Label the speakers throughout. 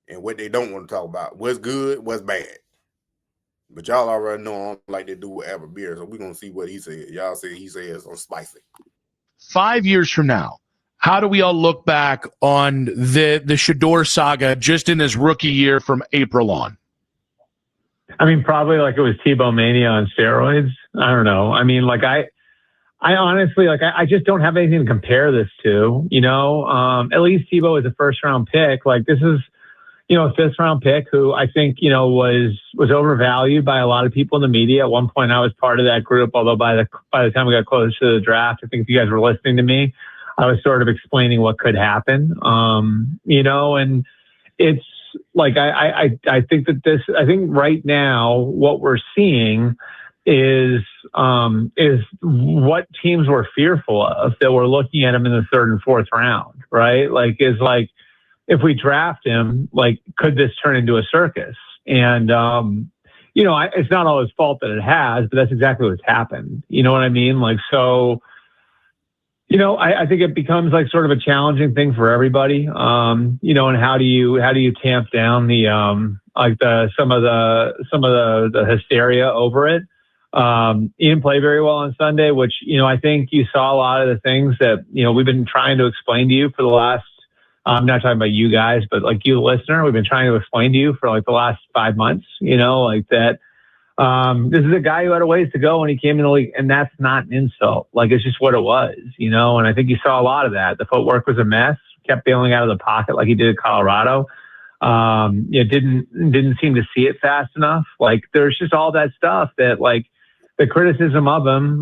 Speaker 1: and what they don't want to talk about. What's good, what's bad. But y'all already know I don't like to do with Albert Breer, so we're going to see what he said. Y'all say he says on spicy.
Speaker 2: 5 years from now, how do we all look back on the Shedeur saga just in his rookie year from April on?
Speaker 3: I mean, probably like it was Tebow mania on steroids. I don't know. I mean, like I honestly, like I just don't have anything to compare this to, you know. At least Tebow is a first round pick. Like this is, you know, a fifth round pick who I think, you know, was overvalued by a lot of people in the media. At one point I was part of that group, although by the time we got close to the draft, I think if you guys were listening to me, I was sort of explaining what could happen. You know, and it's like, I think that I think right now what we're seeing is what teams were fearful of, that we're looking at him in the third and fourth round, right? Like, is like, if we draft him, like, could this turn into a circus? And, you know, it's not all his fault that it has, but that's exactly what's happened. You know what I mean? Like, so, you know, I think it becomes like sort of a challenging thing for everybody. You know, and how do you tamp down the, some of the hysteria over it? He didn't play very well on Sunday, which, you know, I think you saw a lot of the things that, you know, we've been trying to explain to you for the last, I'm not talking about you guys, but like you, the listener, we've been trying to explain to you for like the last 5 months, you know, like that. This is a guy who had a ways to go when he came in the league, and that's not an insult. Like, it's just what it was, you know, and I think you saw a lot of that. The footwork was a mess, kept bailing out of the pocket like he did at Colorado. You know, didn't seem to see it fast enough. Like, there's just all that stuff that, like, the criticism of him,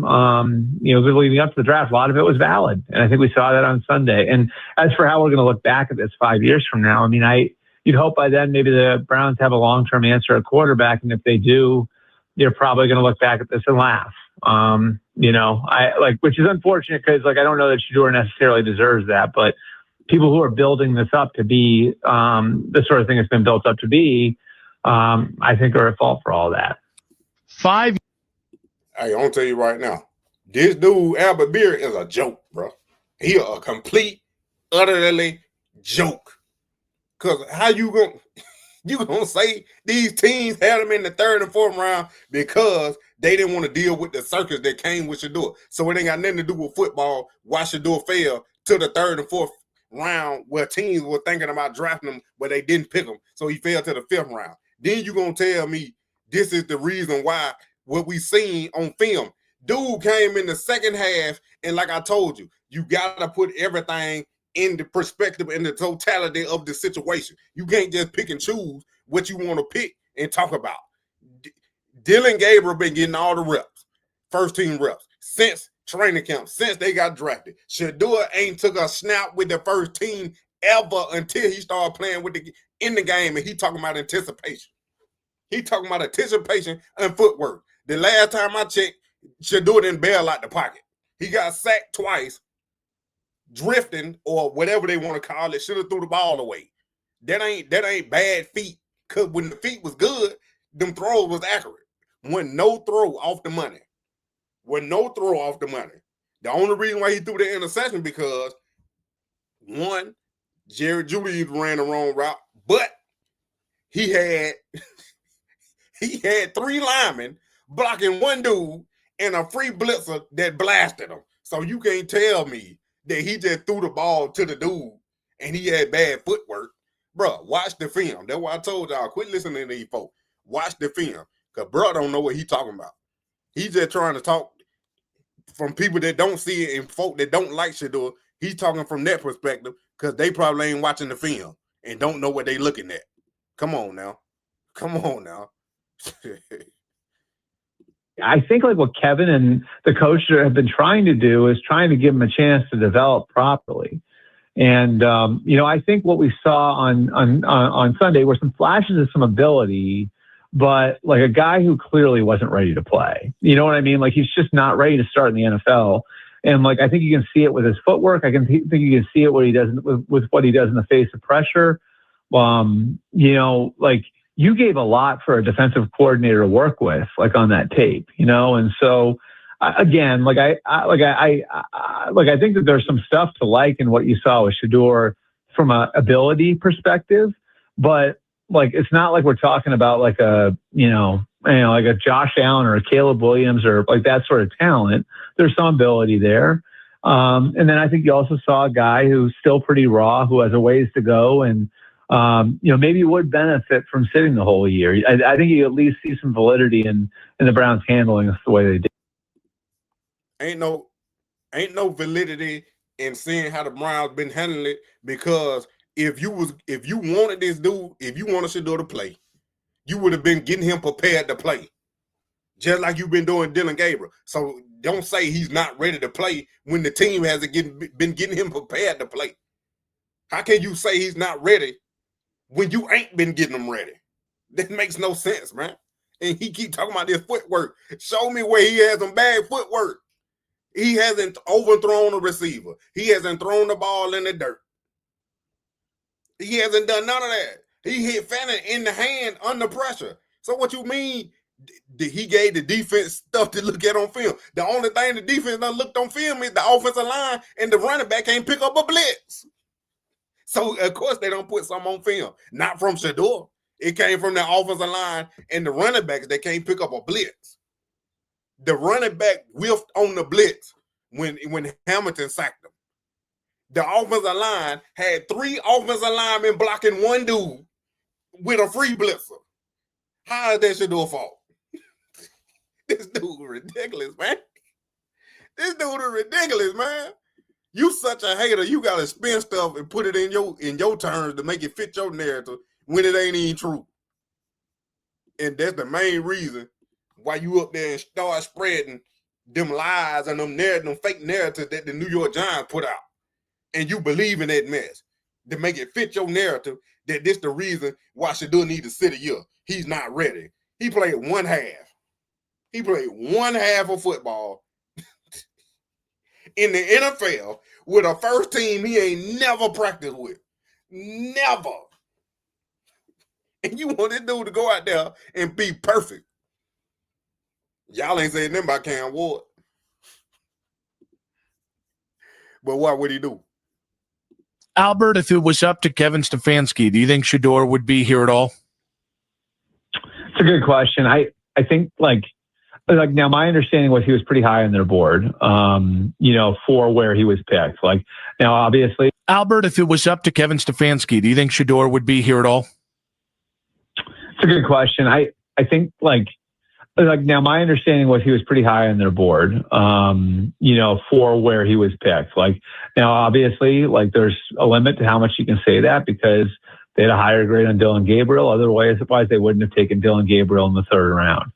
Speaker 3: you know, leading up to the draft, a lot of it was valid. And I think we saw that on Sunday. And as for how we're going to look back at this 5 years from now, I mean, you'd hope by then maybe the Browns have a long-term answer at quarterback. And if they do, they're probably going to look back at this and laugh. You know, which is unfortunate because, like, I don't know that Shedeur necessarily deserves that, but people who are building this up to be the sort of thing it's been built up to be, I think are at fault for all that.
Speaker 1: Hey, I'm gonna tell you right now, this dude Albert Breer is a joke, bro. He a complete, utterly joke. Cause how you gonna say these teams had him in the third and fourth round because they didn't want to deal with the circus that came with Shedeur. So it ain't got nothing to do with football. Why Shedeur fell to the third and fourth round where teams were thinking about drafting him, but they didn't pick him. So he fell to the fifth round. Then you gonna tell me this is the reason why what we seen on film. Dude came in the second half, and like I told you, you got to put everything in the perspective and the totality of the situation. You can't just pick and choose what you want to pick and talk about. Dylan Gabriel been getting all the reps, first team reps, since training camp, since they got drafted. Shedeur ain't took a snap with the first team ever until he started playing in the game, and he talking about anticipation. He talking about anticipation and footwork. The last time I checked, Shedeur didn't bail out the pocket. He got sacked twice, drifting or whatever they want to call it. Should have threw the ball away. That ain't bad feet. Cause when the feet was good, them throws was accurate. When no throw off the money. The only reason why he threw the interception because one, Jerry Jeudy ran the wrong route, but he had three linemen blocking one dude and a free blitzer that blasted him. So you can't tell me that he just threw the ball to the dude and he had bad footwork. Bro, watch the film. That's why I told y'all, quit listening to these folks. Watch the film. Because bro don't know what he talking about. He's just trying to talk from people that don't see it and folk that don't like Shedeur. He's talking from that perspective because they probably ain't watching the film and don't know what they looking at. Come on now.
Speaker 3: I think like what Kevin and the coach have been trying to do is trying to give him a chance to develop properly. And, you know, I think what we saw on Sunday were some flashes of some ability, but like a guy who clearly wasn't ready to play. You know what I mean? Like he's just not ready to start in the NFL. And like, I think you can see it with his footwork. I think you can see it what he does with what he does in the face of pressure. You know, like you gave a lot for a defensive coordinator to work with, like on that tape, you know? And so again, like I think that there's some stuff to like in what you saw with Shedeur from a ability perspective, but like it's not like we're talking about like a like a Josh Allen or a Caleb Williams or like that sort of talent. There's some ability there. And then I think you also saw a guy who's still pretty raw, who has a ways to go, and maybe would benefit from sitting the whole year. I think you at least see some validity in the Browns handling us the way they did.
Speaker 1: Ain't no validity in seeing how the Browns been handling it, because if you wanted this dude, if you wanted Shedeur to play, you would have been getting him prepared to play, just like you've been doing Dylan Gabriel. So don't say he's not ready to play when the team hasn't been getting him prepared to play. How can you say he's not ready when you ain't been getting him ready? That makes no sense, man. And he keep talking about this footwork. Show me where he has some bad footwork. He hasn't overthrown a receiver. He hasn't thrown the ball in the dirt. He hasn't done none of that. He hit Fannin in the hand under pressure. So what you mean he gave the defense stuff to look at on film? The only thing the defense done looked on film is the offensive line, and the running back can't pick up a blitz. So, of course, they don't put some on film. Not from Shedeur. It came from the offensive line and the running backs that can't pick up a blitz. The running back whiffed on the blitz when Hamilton sacked him. The offensive line had 3 offensive linemen blocking one dude with a free blitzer. How is that Shedeur fault? This dude ridiculous, man. This dude is ridiculous, man. You such a hater, you gotta spin stuff and put it in your terms to make it fit your narrative when it ain't even true. And that's the main reason why you up there and start spreading them lies and them fake narratives that the New York Giants put out. And you believe in that mess to make it fit your narrative that this the reason why Shedeur need to sit a year. He's not ready. He played one half. He played one half of football in the NFL with a first team he ain't never practiced with. Never. And you want this dude to go out there and be perfect. Y'all ain't saying nothing about Cam Ward. But what would he do?
Speaker 2: Albert, if it was up to Kevin Stefanski, do you think Shedeur would be here at all?
Speaker 3: It's a good question. I think like now my understanding was he was pretty high on their board, for where he was picked. Like now, obviously,
Speaker 2: Albert, if it was up to Kevin Stefanski, do you think Shedeur would be here at all?
Speaker 3: It's a good question. I think like now my understanding was he was pretty high on their board, for where he was picked. Like now, obviously, like there's a limit to how much you can say that because they had a higher grade on Dylan Gabriel. Otherwise, they wouldn't have taken Dylan Gabriel in the 3rd round.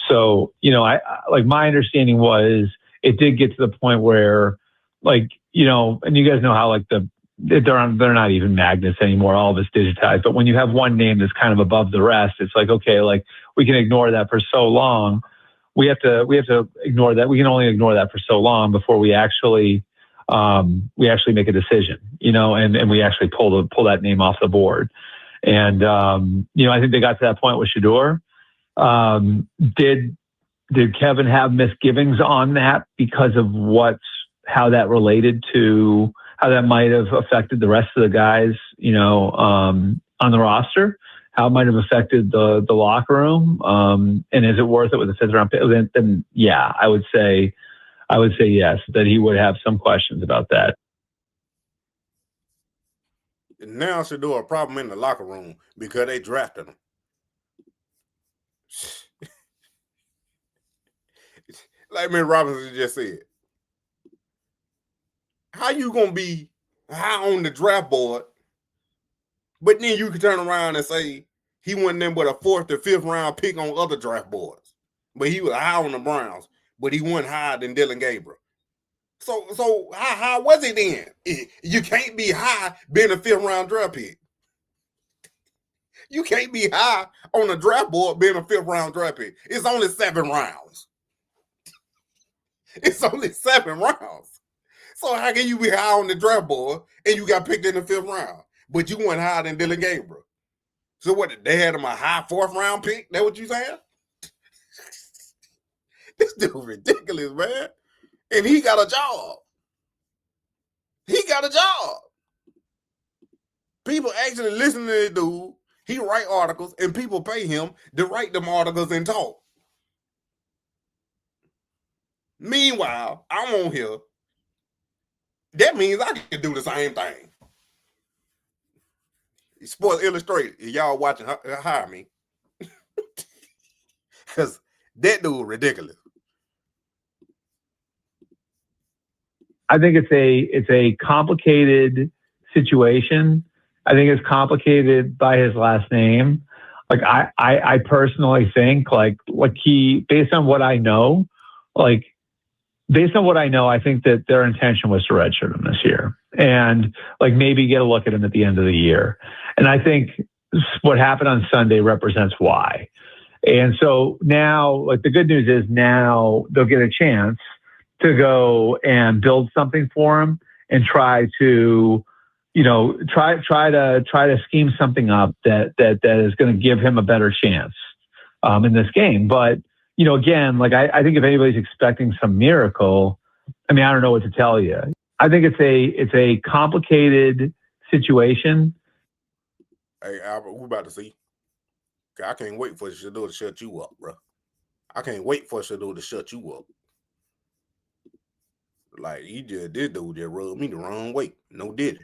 Speaker 3: So, I like my understanding was it did get to the point where and you guys know how like they're not even magnets anymore. All of it's digitized. But when you have one name that's kind of above the rest, it's like, okay, like we can ignore that for so long. We have to ignore that. We can only ignore that for so long before we actually make a decision, and we actually pull that name off the board. And, I think they got to that point with Shedeur. Did Kevin have misgivings on that because of how that related to how that might have affected the rest of the guys, on the roster, how it might have affected the locker room? And is it worth it with a 5th round pick? Then yeah, I would say yes, that he would have some questions about that.
Speaker 1: Now Shedeur a problem in the locker room because they drafted him. Like Miss Robinson just said, how you gonna be high on the draft board, but then you can turn around and say he wasn't in but a 4th or 5th round pick on other draft boards, but he was high on the Browns, but he wasn't higher than Dylan Gabriel. So how was it then? You can't be high being a 5th round draft pick. You can't be high on the draft board being a 5th round draft pick. It's only 7 rounds. It's only 7 rounds. So how can you be high on the draft board and you got picked in the 5th round, but you weren't higher than Dylan Gabriel? So what, they had him a high 4th round pick? That what you saying? This dude ridiculous, man. And he got a job. He got a job. People actually listen to this dude He write articles, and people pay him to write them articles and talk. Meanwhile, I'm on here. That means I can do the same thing. Sports Illustrated, if y'all watching, hire me. Because that dude ridiculous.
Speaker 3: I think it's a complicated situation. I think it's complicated by his last name. Like I personally think like he, based on what I know, I think that their intention was to redshirt him this year and like maybe get a look at him at the end of the year. And I think what happened on Sunday represents why. And so now, like the good news is now they'll get a chance to go and build something for him and try to, try to scheme something up that is going to give him a better chance in this game. But, again, like I think if anybody's expecting some miracle, I mean, I don't know what to tell you. I think it's a complicated situation.
Speaker 1: Hey, Albert, we're about to see. I can't wait for Shedeur to shut you up, bro. I can't wait for Shedeur to shut you up. Like, this dude just rubbed me the wrong way. No did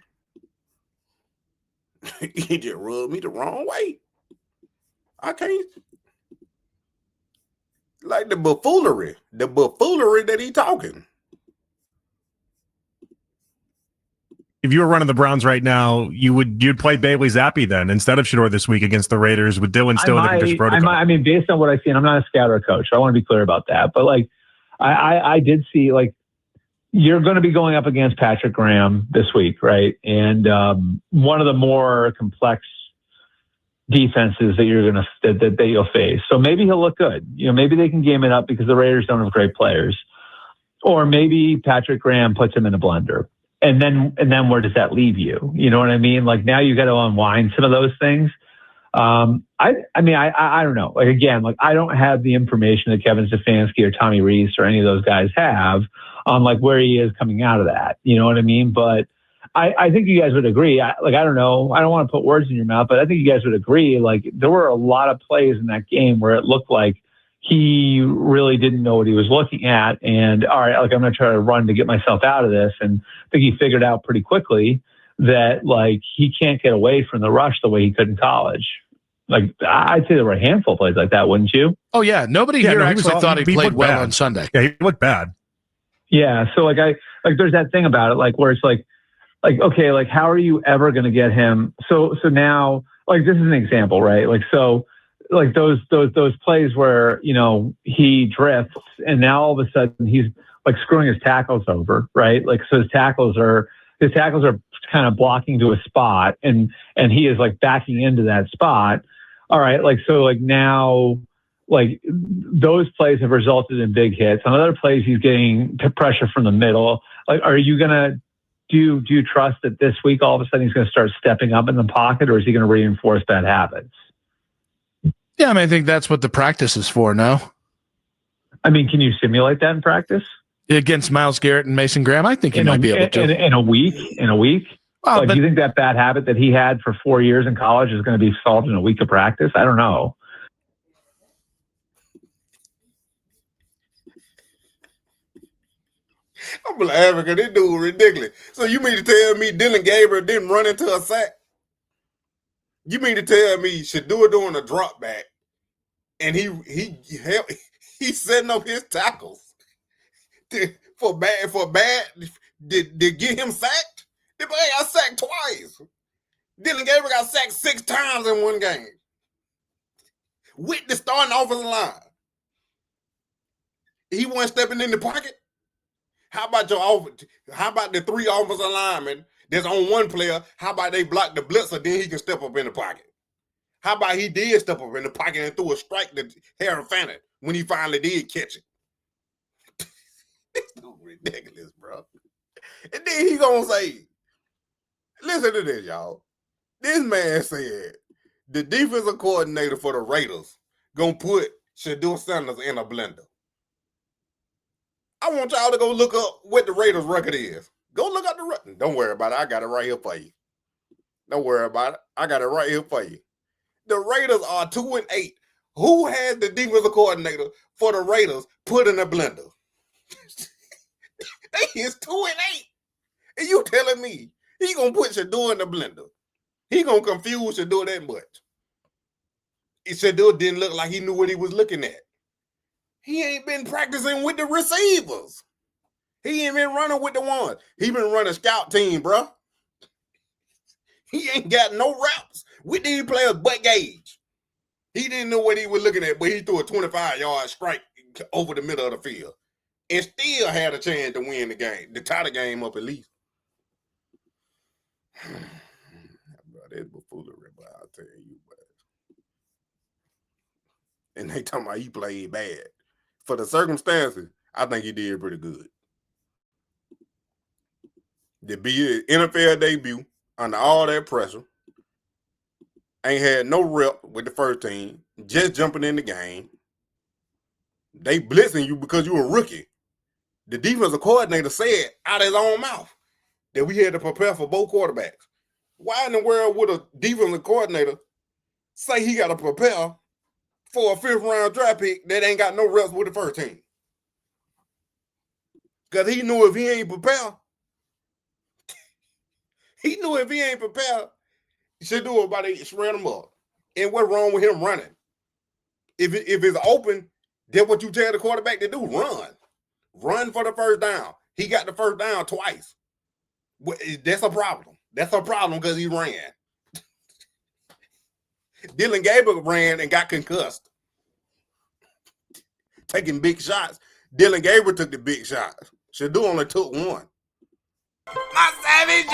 Speaker 1: it. He just rubbed me the wrong way. I can't. Like the buffoonery that he talking.
Speaker 4: If you were running the Browns right now, you'd play Bailey Zappi then instead of Shedeur this week against the Raiders with Dylan still in the concussion protocol.
Speaker 3: I mean, based on what I've seen, I'm not a scout or a coach. So I want to be clear about that. But like, I did see like you're going to be going up against Patrick Graham this week, right? And one of the more complex defenses that you'll face. So maybe he'll look good. Maybe they can game it up because the Raiders don't have great players, or maybe Patrick Graham puts him in a blender. And then where does that leave you? You know what I mean? Like now you got to unwind some of those things. I don't know. Like again, like I don't have the information that Kevin Stefanski or Tommy Rees or any of those guys have on like where he is coming out of that. You know what I mean? But I think you guys would agree. I don't know. I don't want to put words in your mouth, but I think you guys would agree. Like there were a lot of plays in that game where it looked like he really didn't know what he was looking at. And all right, like I'm going to try to run to get myself out of this. And I think he figured out pretty quickly that like he can't get away from the rush the way he could in college. Like I'd say there were a handful of plays like that, wouldn't you?
Speaker 2: Oh yeah, nobody here actually thought he played well on Sunday.
Speaker 4: Yeah, he looked bad.
Speaker 3: Yeah, so like there's that thing about it, like where it's like okay, like how are you ever going to get him? So now like this is an example, right? Like so. Like those plays where, he drifts and now all of a sudden he's like screwing his tackles over, right? Like, so his tackles are kind of blocking to a spot and he is like backing into that spot. All right. Like, so like now, like those plays have resulted in big hits. On other plays, he's getting pressure from the middle. Like, are you going to, do you trust that this week, all of a sudden he's going to start stepping up in the pocket, or is he going to reinforce bad habits?
Speaker 2: Yeah, I mean, I think that's what the practice is for now.
Speaker 3: I mean, can you simulate that in practice?
Speaker 2: Against Myles Garrett and Mason Graham, I think he might be able to.
Speaker 3: In a week? Well, like, do you think that bad habit that he had for 4 years in college is going to be solved in a week of practice? I don't know.
Speaker 1: I'm laughing because this dude ridiculous. So you mean to tell me Dylan Gabriel didn't run into a sack? You mean to tell me Shedeur doing a drop back and he's setting up his tackles for bad did get him sacked? The man got sacked twice. Dylan Gabriel got sacked 6 times in one game with the starting offensive line. He wasn't stepping in the pocket. How about the 3 offensive linemen that's on one player? How about they block the blitzer, then he can step up in the pocket? How about he did step up in the pocket and threw a strike to Harry Fannin when he finally did catch it? This dude ridiculous, bro. And then he gonna say, listen to this, y'all. This man said the defensive coordinator for the Raiders gonna put Shedeur Sanders in a blender. I want y'all to go look up what the Raiders record is. Go look up the record. Don't worry about it. I got it right here for you. Don't worry about it. I got it right here for you. The Raiders are 2-8. Who had the defensive coordinator for the Raiders put in a blender? They is 2-8. And you telling me he gonna put Shedeur in the blender? He gonna confuse Shedeur that much? Shedeur didn't look like he knew what he was looking at. He ain't been practicing with the receivers. He ain't been running with the ones. He been running scout team, bro. He ain't got no reps with these players but Gage. He didn't know what he was looking at, but he threw a 25-yard strike over the middle of the field and still had a chance to win the game, to tie the game up at least. Bro, that's buffoonery, but I'll tell you, bro. And they talking about he played bad. For the circumstances, I think he did pretty good. To be an NFL debut under all that pressure, ain't had no rep with the first team, just jumping in the game. They blitzing you because you a rookie. The defensive coordinator said out of his own mouth that we had to prepare for both quarterbacks. Why in the world would a defensive coordinator say he got to prepare for a 5th-round draft pick that ain't got no reps with the first team? Because he knew if he ain't prepared, Shedeur about to shred him up. And what's wrong with him running? If it's open, then what you tell the quarterback to do, run. Run for the first down. He got the first down twice. That's a problem. That's a problem because he ran. Dylan Gabriel ran and got concussed. Taking big shots. Dylan Gabriel took the big shot. Shedeur only took one.
Speaker 5: My savage.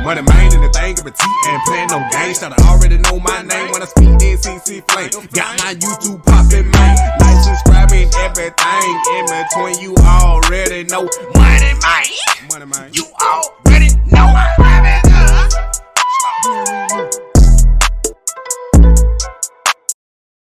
Speaker 5: Money man in the thing of a T and playing no games. Should already know my name when I speak NCC flame. Got my YouTube poppin', man. Like, subscribe, and everything in between. You already know. Money man. You already know.